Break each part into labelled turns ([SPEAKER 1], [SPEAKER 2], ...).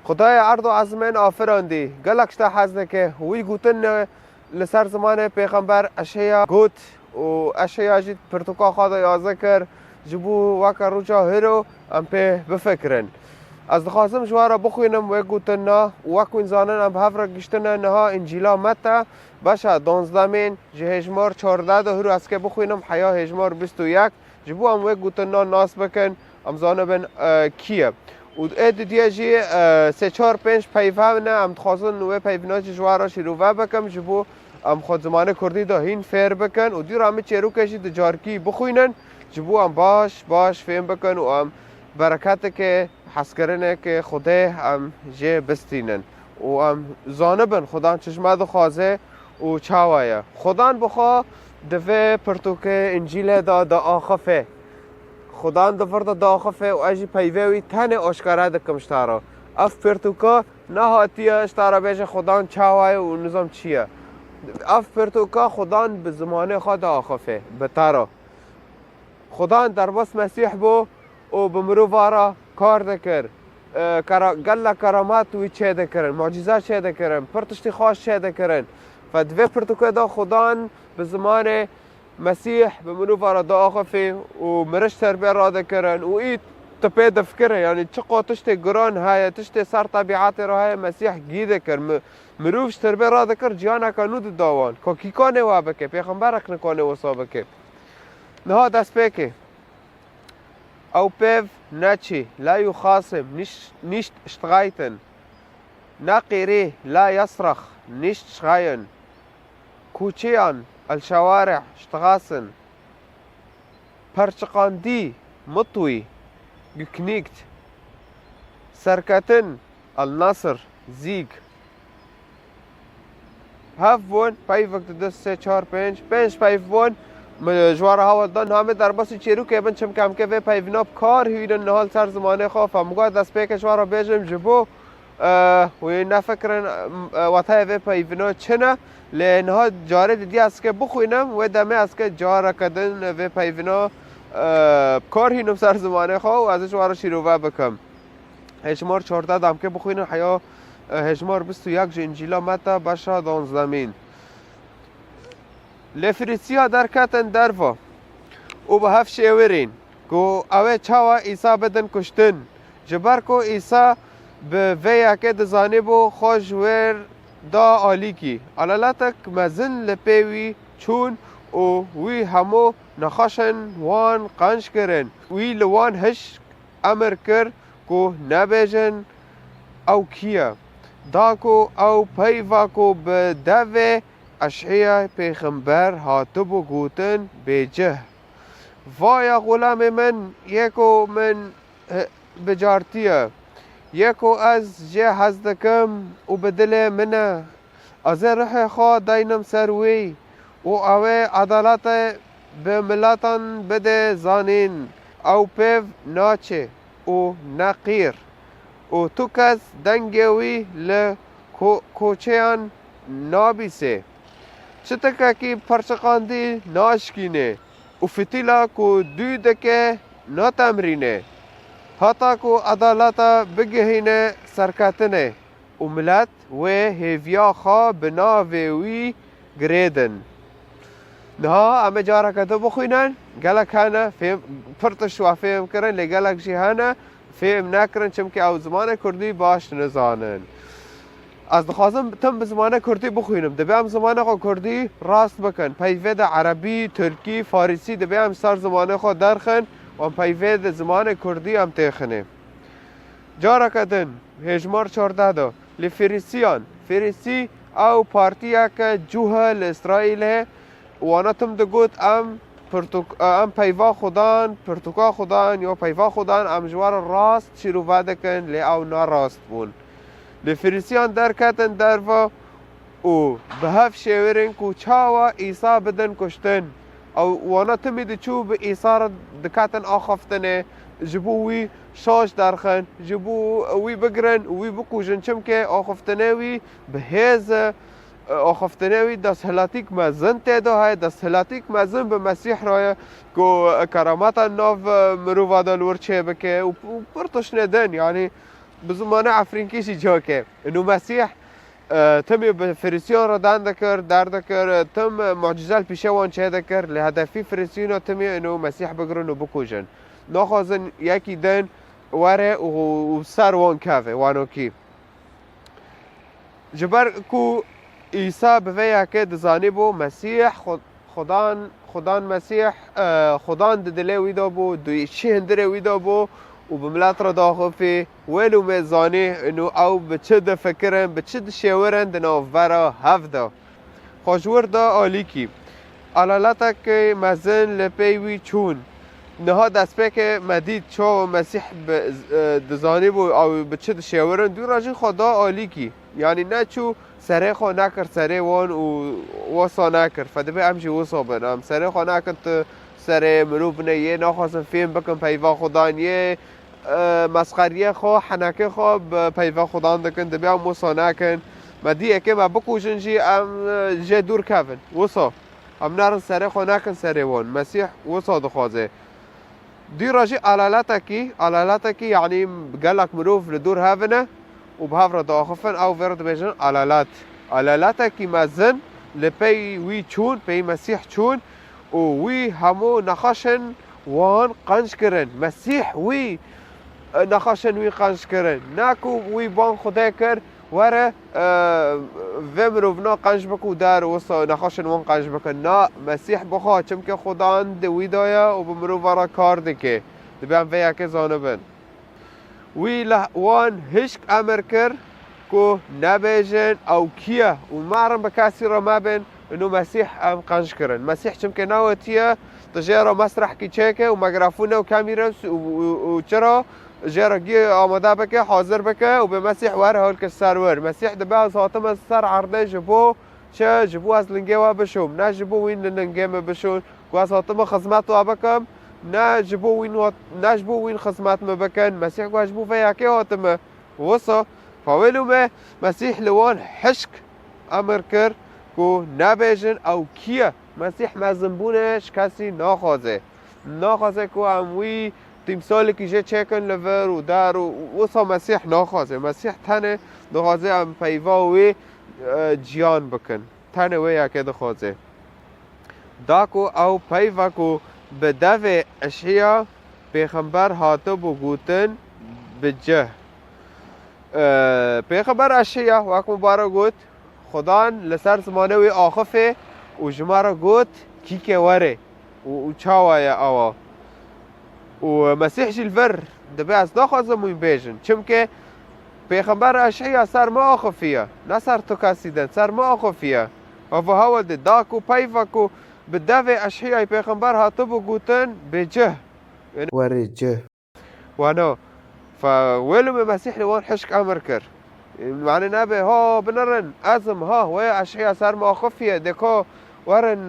[SPEAKER 1] خدای عرض و عظمین آفراندی گلک شتا حزده که وی گوتن لسر زمان پیغمبر اشیا گوت و اشیا جید پرتوکا خواد یازه کر جبو وکر روچا هیرو ام پی بفکرن از دخواستم جوارا بخوینم و گوتن نا وکوین زانن ام هفر گشتن نها انجیلا متا باشا 12 مین جهجمار 14 ده هرو از که بخوینم حیا هجمار 21 جبو ام و گوتن نا ناس بکن ام زانه بن کیه و اید دیجی 3-4-5 پیوند ام خواستن نوع پیوندات جوارا شروع بکم جبو ام خود زمان کردی دا هین فیر بکن و دیر همه چیرو کشی دجارکی بخوینن جبو ام باش فهم بکن و ام برکت که حس کرنه که خدا ام جه بستینن و ام زانبن خدا چشمه دو خوازه و چاوایه خدا بخوا دفه پرتوکه انجیل دا آخفه خدا دفرد دا آخفه و اجی پیوهوی تن آشکاره دکمشتارا اف پرتوکا نهاتیه اشتارا بیشه خدا چاوایه و نظام چیه اف پرتوکا خدا به زمانه خود آخفه بتارا خدا در بس مسیح بو و بمروفارا کار دکر گل کرامات وی چه دکرن معجزات چه دکرن پرتشتی خاص چه دکرن فدوی پرتوکا دا خدا به زمان مسیح بمروفارا دا آخفه و مرش تربیه را دکرن و ای تپه دفکره یعنی چقا تشتی گران های تشتی سر طبیعات را های مسیح گیده کر مروفش تربیه را دکر جیانا کنود داوان که کی کانه وابکه پیغمبر اکنه کانه وصابکه نها دست بکه او پیو نچی لا یخاصم نیشت اشتغایتن نقیری لا یصرخ نیشت شغاین کوچیان الشوارع اشتغاسن پرچقاندی مطوی گکنیکت سرکتن النصر زیگ هف بون پای وقت 2-3-4-5 پای بون جوار هوا دان همه در باسی چیرو که بن چم کم که و پیوناب کار هیدن نهال سر زمانه خواه مگاه دست پیک جوارا بیجم جبو و نفکرن وطای و پیونا چنه لنها جاره دیدی از که بخوینم و دمه از که جاره کدن و پیونا کار هینم سر زمانه خواه و ازش جوارا شیروه بکم هشمار 14 دم که بخوینم حیا هشمار 21 انجیلا متا باشا 12 مین لفریسیا در کتن درفا او به هفت شیورین که اوه چاوا ایسا بدن کشتن جبر که ایسا به وی که دزانه بو خوش ور دا آلی کی علالتک مزن لپیوی چون او وی همو نخاشن وان قنش کرن وی لوان هش امر کر که نبیجن او کیا دا که او پیوا که به دوه اشعیا پیغمبر هاتبو گوتن بیجه وایا غلام من یکو من بجارتیه یکو از جه حزدکم و بدل منه از روح خواه داینم سروی و اوه عدالت به ملاتان بده زانین او پیو ناچه و نقیر و تو کس دنگوی لکوچیان نابیسه چطکه که پرچقاندی ناشکینه و فتیلا که دویدکه ناتمرینه حتی که عدالتا بگهینه سرکتنه و ملت و هیویا خواه بنا وی گریدن نها همه جارا کتو بخوینن گلک هنه پرتش و فهم کرن لگلک جی هنه فهم نکرن چمکه او زمان کردی باش نزانن از دخوازم تم به زمان کردی بخوینم دبی هم زمان خود کردی راست بکن پیوید عربی، ترکی، فارسی دبی هم سر زمان خود درخن و پیوید زمان کردی هم تیخنه جارا کدن هجمار 14 دا لفریسیان فریسی او پارتیا که جوه لاسرائیل ہے وانا تم دگوت ام پیوا خودان پرتوکا خودان یا پیوا خودان ام جوار راست شروع وعده کن لی او ناراست بون لفریسیان در کتن دروا او به هف شیورین کو چاوا ایسا بدن کشتن او وانا تمی دی چوب ایسا دکتن آخفتنه جبو وی شاش درخن جبو وی بگرن وی بکوشن چمکه آخفتنه وی به هیز آخفتنه وی دست هلاتیک مزن تیدا های دست هلاتیک مزن به مسیح رای که کرامت ناف مروفادا لور چه بکه و پرتش ندن یعنی بزمان عفرینکیشی جاکه انو مسیح تمی به فریسیان را دان دکر در دکر تم معجزه پیشه وان چه دکر لهدفی فریسیان تمی انو مسیح بگرن و بکوژن نخوازن یکی دن وره و سر وان کافه وانو کی جبر کو عیسی به ویا که دزانی بو مسیح خدان مسیح خدان دله ویدا بو دوی چی هندره ویدا بو و بملات را داخفی ولو مزانی انو او بچه فکرن بچه شورن دنو ورا هفدا خوشور دا آلی کی علالاتا که مزن لپیوی چون نها دست که مدید چو مسیح دزانی بو او بچه شورن دو راجی خدا آلی کی یعنی نه چو سره خو نکر سره وان و وصا نکر فدبه امشی وصا بنام سره خو نکر سره مروب نه یه نخواستم فیلم بکن پیوا خدان یه مسخریه خو حنکه خو پیوا خدان دکن دبی هم وصا نکن مدی اکه ما بکوشن جی ام جه دور کفن وصا ام نرن سره خو نکن سره وان مسیح وصا دخوازه دی راجی علالاتا کی یعنی گلک مروف لدور هفنه و به هفره داخفن او ورد بیجن علالاتا کی مزن لپی وی چون پی مسیح چون و وی همو نخاشن وان قنج کرن مسیح وی نخاشن وی قنج کرن ناکو وی بان خدا کر وره ومروفنا قنج بکو در وسا نخاشن وان قنج بکن نا مسیح بخوا چمکه خدا دوی دایا و بمروف را کار دکه دبیم ویا که زانبن وی وان هشک امر کر کو نبیجن او کیه و معرم بکاسی را مبن انو مسیح ام قنج کرن مسیح چمکه نواتیه تجارة مسرح کی چکه و مگرافونه و کامیرا و چرا جرگی آماده بکه حاضر بکه و به مسیح وره هول که سرور مسیح دبه از حاتم سر عرضه جبو چه جبو از لنگه و بشوم نه جبو وین لنگه بشون و از حاتم خدمت و بکم نه جبو وین خدمت بکن مسیح و جبو فیا که حاتم وصا فاولو ما مسیح لوان حشک امر کر کو نبیجن او کیه مسیح مزنبونش کسی ناخوازه که اموی تیمسالی که جه چکن لور و در و وصا مسیح ناخوازه مسیح تنه دخوازه ام پیواوی جیان بکن تنه وی یکی دخوازه داکو او پیوا کو به دو اشیا پیغمبر هاتو بگوتن بجه پیغمبر اشیا وقت مبارک گوت خدا لسر زمانه وی آخفه و جمارا گوت کی که وره و چاوای آوا و مسیح جلور دبی از نخوازم موین بیجن چون که پیغمبر اشعیا سر ما آخفیه نه سر تو کسیدن سر ما آخفیه و هاول ده داکو پیفاکو به دو اشعیا پیغمبر هاتو بگوتن بجه وره جه وانا فولو به مسیح لوان حشک امر کر معنی نبه ها بنرن ازم ها و اشعیا سر ما آخفیه دکا ورن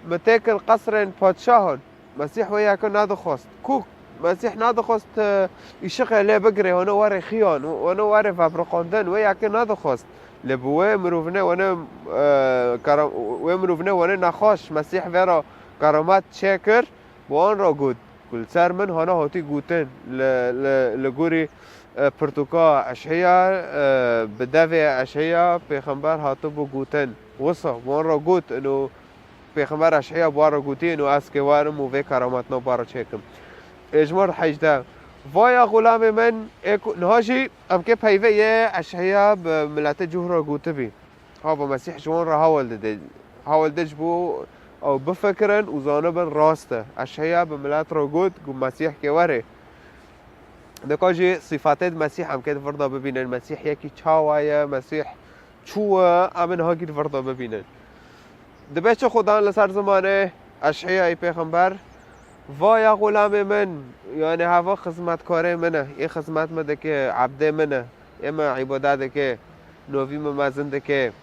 [SPEAKER 1] متاكل قصرن پادشاهن مسيح وياك نادخوست كوك مسيح نادخوست يشغل لا بقري وانا وري خيان وانا وري فابرقاندن وياك نادخوست لبوه مروفنا وانا ومروفنا وانا نخاش مسيح ورا كرامات شاكر وان را قد كل سر من هانا هاتي قوتن لغوري برتوكا اشعيا بدافع اشعيا پیغمبر هاتو بو قوتن وصا وان را قد انو پیغمبر اشعیا بارا گوتی انو از که وارم و وی کرامتنا بارا چکم اجمار 18 وایا غلام من نهاجی ام که پیوه یه اشعیا به ملت جوهر گوته بی ها با مسیح جوان را حاول دج بو او بفکرن و زانبن راسته اشعیا به ملت را گوت گو مسیح که وره دکاجی صفات مسیح هم که فردا ببینن مسیح یکی چاوایه مسیح چوه امن ها گیر فردا ببینن دبه چه خدا لسر زمانه اشعیا پیغمبر وای غلام من یعنی هوا خدمتکار منه این خدمت مده که عبد منه اما عبادت که نوی مزنده که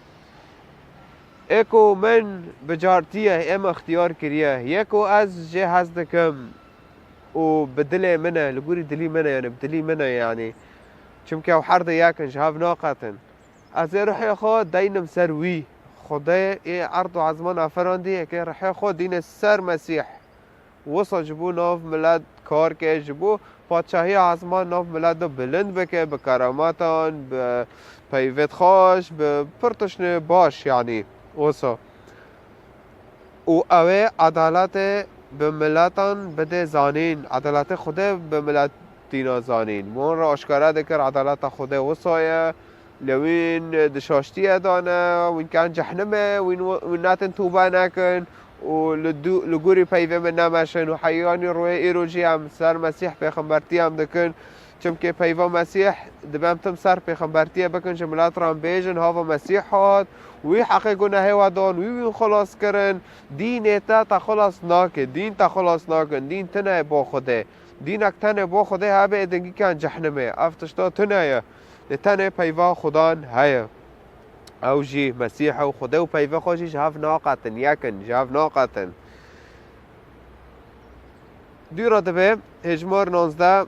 [SPEAKER 1] اکو من بجارتیه اما اختیار کریه یکو از جه هست کم و بدل منه لگوری دلی منه یعنی بدلی منه یعنی چمکه او حرد یکن جهاف ناقتن از روحی خود دینم سروی خدای ای عرض و عظمان افراندیه که رحی خود دین سر مسیح وصا جبو ناف ملت کار که جبو پادشاهی آسمان ناف ملت دو بلند بکه به کراماتان به پیوت خوش به پرتشن باش یعنی وصا و اوه عدالت به ملتان بده زانین عدالت خوده به ملت دینا زانین مون را آشکاره دکر عدالت خوده وصایه لوین دشاشتی دانه وین کان جهنمه وین ناتن توبه نکن و لگوری پیوه من نمشن و حیانی روی ایروجی هم سر مسیح پیغمبرتی هم دکن چم که پیوه مسیح دبم تم سر پیغمبرتی بکن جملات رام بیجن هاو مسیح هاد وی حقی گناه و دان وی خلاص کرن دین تا خلاص ناکن دین تا خلاص ناکن دین تنه با خوده دین اکتنه با خوده هبه ادنگی کان جهنمه افتشتا تنه لتنه پیوا خدان هيا او جي مسيح و خدا و پیوا خوشی جهاف ناقتن یکن جهاف ناقتن دو را دبه هجمار 19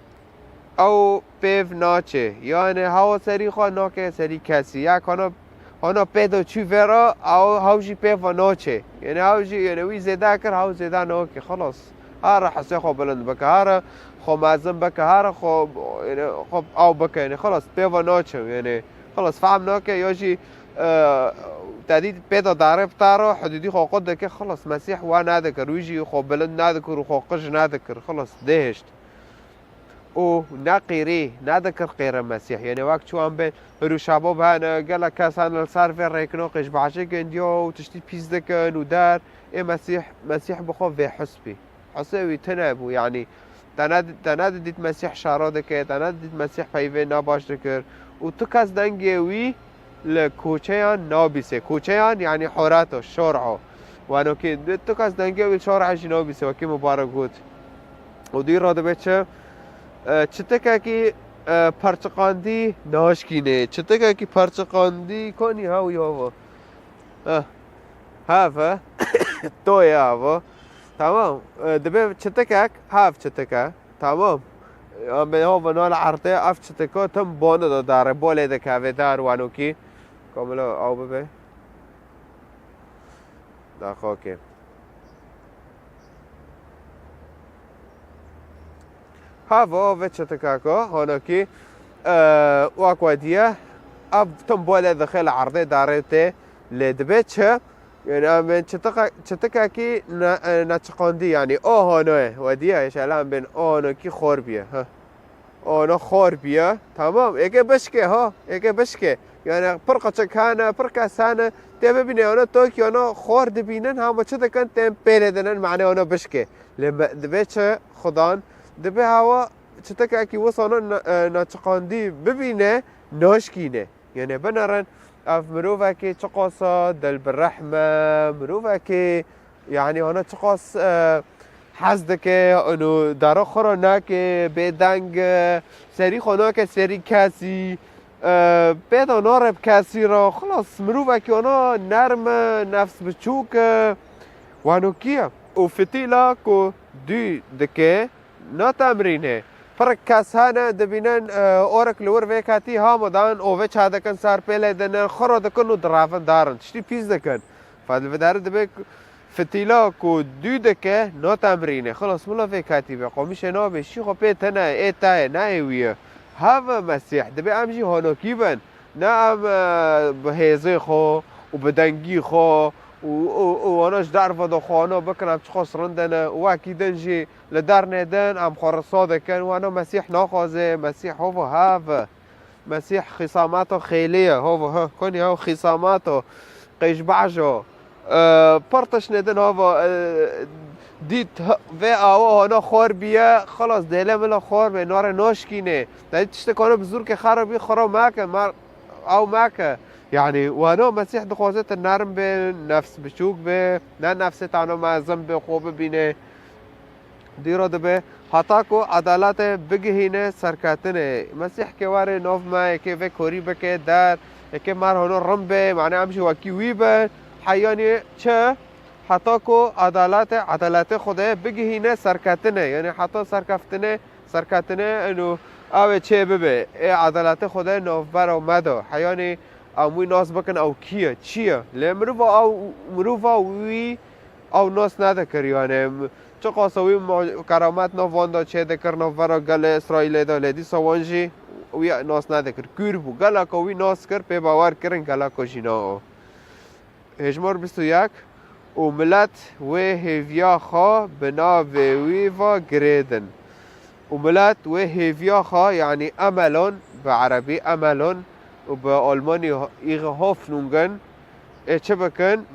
[SPEAKER 1] او پیو ناچه یعنی هوا سری خواه ناکه سری کسی یک هانا پیدا چی ورا او هاو جی پیو ناچه یعنی هاو جی یعنی وی زیده کر هاو زیده ناکه خلاص هر حسه خواه بلند بکه هر خواه معظم بکه هر خواه او بکه یعنی خلاص پیو ناچه یعنی خلاص فهم ناکه یا جی تدید پیدا داره بتاره حدودی خواه قد که خلاص مسیح و ندکر ویجی خواه بلند ندکر و خواه قج ندکر خلاص دهشت او نقیری ندکر غیر مسیح یعنی وقت چو هم به رو شباب هنه گل کسان السر فر ریکنو قش بعشه گندیا و تشتی پیز دکن و در ای مسیح بخواه و حسبی حسبی تنبو یعنی تند دید مسیح شارا دکه تند دید مسیح پیوه نباش دکر و تو کس دنگوی لکوچه نابیسه کوچه یعنی حورات و شرع وانو که تو کس دنگوی شرعش نابیسه و که مبارک بود و دیر را دبه چه تکه که پرچقاندی ناشکینه چه تکه که پرچقاندی کنی هاوی هاو هاو توی هاو تمام دبه چه تکه هاف چه تکه تمام به هاو نال عرضه اف چه تکه تم بانه داره باله دکه دار وانو که کاملا آو ببه دا خاکه هوا و چتکاکا هانا که واقعیه اب تم بالا داخل عرضه داره ته لدبه چه یعنی من چتکاکی نچقاندی یعنی هانوه ودیه ایش الان بین هانو کی خور بیه ها هانو خور بیه تمام اگه بشکه ها اگه بشکه یعنی پر قچکانه پر کسانه ته ببینه اونا تو که اونا خور دبینن هم چه دکن تم پیله دنن معنی اونا بشکه لدبه چه خدان دبه هوا چطور که وصلنا نچقاندی ببینه ناشکینه یعنی بنرن اف مروفه که چقاسا دل بالرحمه مروفه که یعنی هانا چقاس حزد که انو دارا خورا نکه بدنگ سری خانا که سری کسی پیدا نارب کسی را خلاص مروفه که اونا نرم نفس بچوک وانو کیه و فتیلا که دوی دکه نه تمرینه پر کس هنه دبینن اورک لور وکاتی ها مدان اوه چا دکن سر پیله دنن خورا دکن و درافن دارن تشتی پیز دکن فادل بداره دبه فتیلا کو دو دکه نه تمرینه خلاص ملا وکاتی به قومیش نابه شی خو پیت نه ایتای نه ایویه هاو مسیح دبه امجی هانوکی بن نه ام بهیزه خو و بدنگی خو و آناش در و خانه بکنم چه خاص رندن و اکیدن جی لدر ندن ام خرصاده کن و آنا مسیح ناخوازه مسیح هو هاو مسیح خصاماتو خیلیه هو کنی هاو خصاماتو قیش بعجو پرتش ندن هاو دید و آوا هانا خور بیه خلاص دیله ملا خور به نار ناشکینه دید تشته کنه بزرگ که خرابی خراب مکه او مکه يعني وانا مسيح دخوزت النرم به نفس بشوك به نه نفس تانو معظم به خوب بینه دیرا دبه حتاکو عدالت بگهینه سرکاتنه مسیح که واره نوف ما که و کوری بکه در که مر هنو رم به معنی همشی وکی وی به حیانی چه حتاکو عدالت خوده بگهینه سرکاتنه یعنی حتا سرکاتنه انو او چه ببه عدالت خوده نوف بر اومده حیانی اموی ناس بکن او کیه چیه لی مروفا او وی او ناس نده کر یعنی چه قاسوی کرامت نو واندا چه دکر نو ورا گل اسرائیل دا لیدی سوانجی وی ناس ندکر کور بو گلا کو وی ناس کر پی باور کرن گلا کو جینا هجمار 21 و ملت و هیویا خا بنا وی و گریدن و ملت و هیویا خا یعنی املون بعربی املون و بالمانی ایغ هوفنونگن چه بکن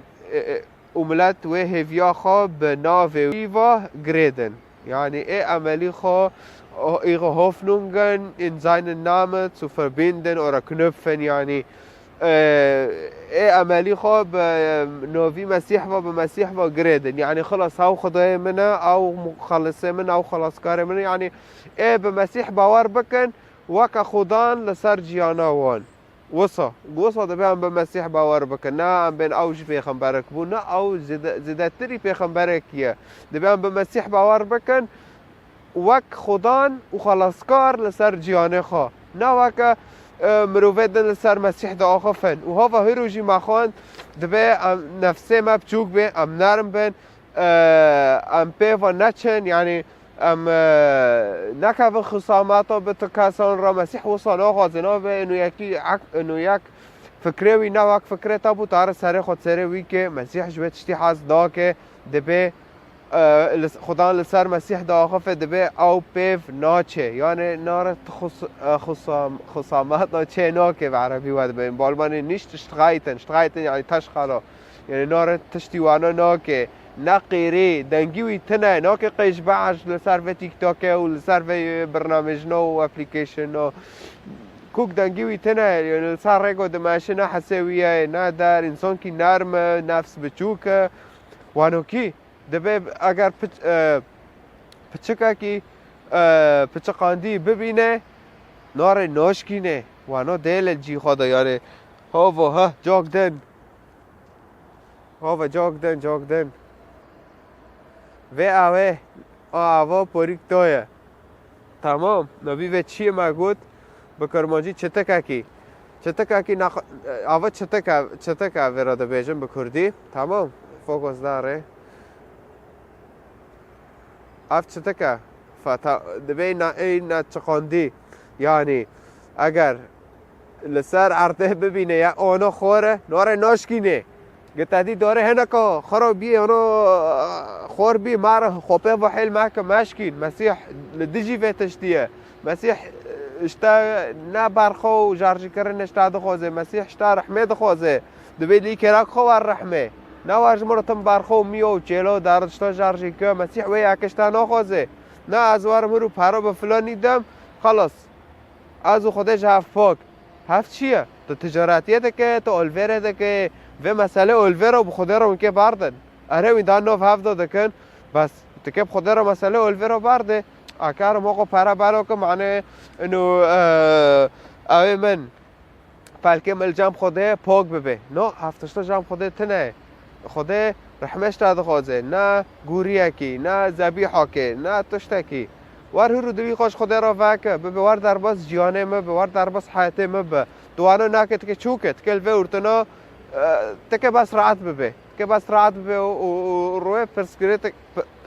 [SPEAKER 1] وملت و هیویا خا بنا وی و گریدن یعنی عملی خا ihre Hoffnungen in seinen Namen zu verbinden oder knüpfen يعني عملي خو بنوفي مسيح و بمسيح و جريدن يعني خلاص هاو خدای منه او مخلصه منه او خلاص کار منه يعني بمسيح باور بکن وک خدان لسر جیانا وان وصا ده هم بمسيح باور بکن نه بین اوج پیغمبرک بو نه او زیادتری پیغمبرکیه ده هم بمسيح باور بکن وک خدان و خلاصکار لسر جیانه خوا نه وک مروفدن لسر مسیح دا آخفن و ها و هیروژی مخوان دبه نفسه ما بچوک بین ام نرم بین ام پی و نچن یعنی ام نکوه خصامتا به کسان را مسیح وصال آقا زنابه انو یک فکره وی نه وک فکره تا بود تاره سره خود سره وی که مسیح جوه تشتی حز دا که دبه خدا لسر مسیح دا خف دبه او پیف ناچه یعنی نار خصامت ناچه ناکه به عربی ود بین بالمانی نیشت شتغایتن یعنی تشخلا یعنی نار تشتیوانا ناکه نقیری دنگیوی تنه ناکه قیش بعش لسر و تیک تاکه و لسر و برنامج نو و اپلیکیشن نو کوک دنگیوی تنه یعنی لسر رگو دماشه نه حسویه نه در انسان کی نرم نفس بچوکه وانو کی دبه اگر پچکا کی پچقاندی ببینه نار ناشکینه وانا دل جی خدا یاره ها جاگدن جاگدن و اوه پوریک تویه تمام نبی و چیه مگود بکرمانجی چتکا کی اوه چتکا وراده بیجم بکردی تمام فوکس داره اف چتکه دبی نه چقاندی یعنی اگر لسر عرضه ببینه یا آنو خوره ناره ناشکینه گتادی داره هنکا خرابی آنو خور بی مار خوبه و حل محکه مشکین مسیح لدیجی و تشتیه مسیح اشتا نه برخو و جارجی کرن اشتا دخوازه مسیح اشتا رحمه دخوازه دبی لی کراک خوار رحمه نه واج مرتم برخو میو چلو دردشتا جارجی که مسیح وی اکشتا نخوازه نه از وار مرو پرا به فلانی دم خلاص از خودش هفت پاک هفت چیه؟ تو تجارتیه ده که تو اولویره ده که و مسئله اولویره و بخوده رو اونکه بردن اره وی دان نوف هفت داده کن بس تو که بخوده رو مسئله اولویره برده اکار موقع پرا بلو که معنی انو اوی من پلکه مل جمع خوده پاک ببه نه هفتشتا جمع خوده تنه خوده رحمش داده خوازه نه گوریه کی نه زبیحا کی نه تشتکی وار هرو دوی خوش خوده را وکه به وار در باز جیانه به وار در باز حیاته به دوانو نکت که چوکت کل و ارتنا تکه بس راحت ببه و روی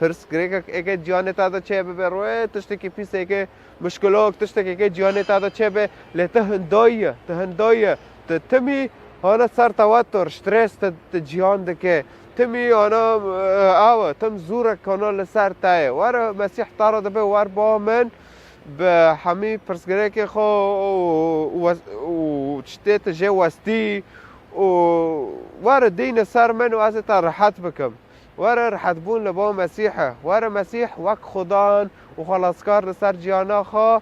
[SPEAKER 1] پرسگریک اگه جیانه تاده چه به روی تشتکی پیس اگه مشکلات تشتکی اگه جیانه تاده چه به تهندایه تمی هانا سر توتر استرس تجیان دکه تمی آنا تم زورک کانا لسر تایه وار مسیح تارا دبه وار با من به همی پرسگره خو و چتیت جه وستی وار دین سر من و از تا راحت بکم وار راحت بون لبا مسیحه وار مسیح وک خدان و خلاصکار لسر جیانا خو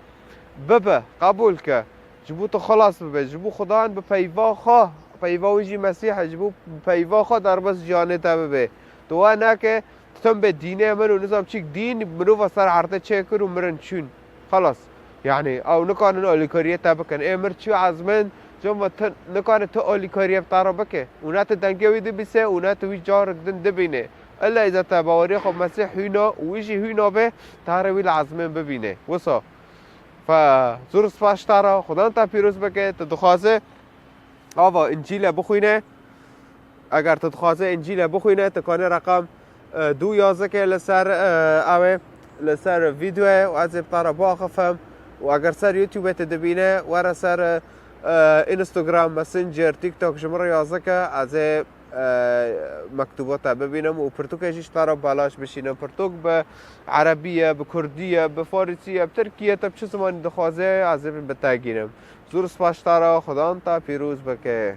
[SPEAKER 1] ببه قبول که جبو تو خلاص ببه جبو خدان به پیوا خو پیوا ویجی مسیح جبو پیوا خو در بس جانه تا ببه تو نه که تم به دینه من و نظام چیک دین منو و سر عرضه چه کرو مرن چون خلاص يعني او نكون اوليكاريه تابكن امر چو عزمن جم نكون تو اوليكاريه بتارا بك ونات دنگوي دي بيسه ونات وي جار دن دبينه الا اذا تباوري خب مسيح هنا ويجي هنا به تاروي العزمن ببينه وصا فزور سپاش تارا خدا تا پیروز بکه تدخوازه آوا انجیل بخوینه اگر تدخوازه انجیل بخوینه تکانه رقم دو یازه که لسر اوه لسر ویدیو و از ابتارا باقفم و اگر سر یوتیوب تدبینه ورا سر اینستاگرام مسنجر تیک تاک شماره یازه که از مکتوبات ببینم و پرتوکشش تارا بالاش بشینم پرتوک به عربیه به کردیه به فارسیه به ترکیه تا چه زمانی دخوازه از بتگیرم زور سپاش تارا خدا تا پیروز بکه